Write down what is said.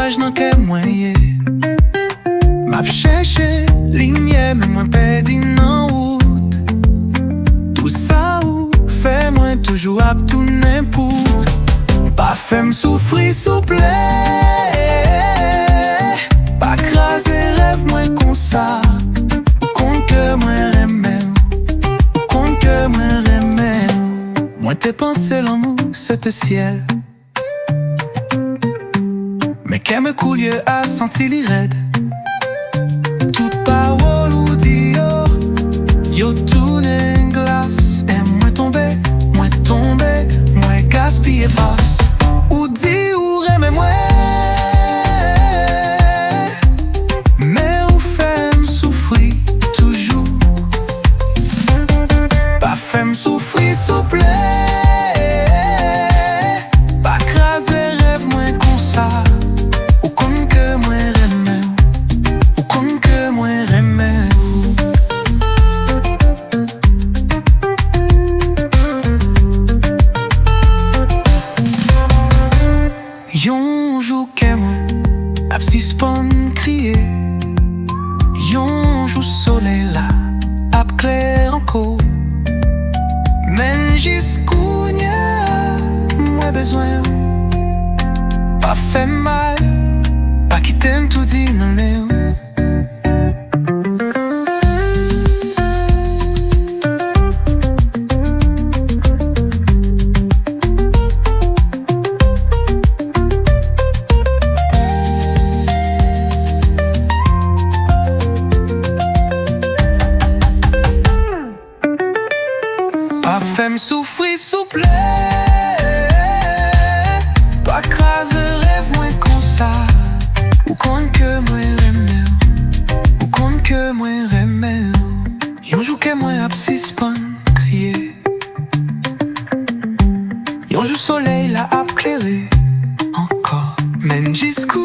courage nan ke mwen ye. M'ap chèche linye men mwen pedi nan wout. Tout sa ou fè mwen toujou ap tounen pout. Pa fèm soufri souple, pa krasè rêv mwen kon sa. Ou kon ke mwen remè, ou kon ke mwen remè. Mwen te panse l'amour c'était ciel, mais ke me koulye a senti li red. Tout parole ou di yo tourne glace. Et mwen tombe, mwen gaspille pas. Ou di ou reme mwen, mais ou fèm soufri toujou. Pa fèm soufri souple, pa krasè rêv mwen kon sa. Ou kon ke mwen remè, ou kon ke mwen remè. Yon jou ke mwen ap sispon kriye. Yon jou soleil la ap kler anko. Men jiskou nye mwen bezwen. Pa fè mal, pa kitem tout di nan le ou. Pa fèm soufri souple, pa krasè rêv mwen kon sa. Ou kon ke mwen remè, ou kon ke mwen remè. Yon jou ke mwen ap sispon kriye. Yon jou soleil la ap klere ankor. Men jiskou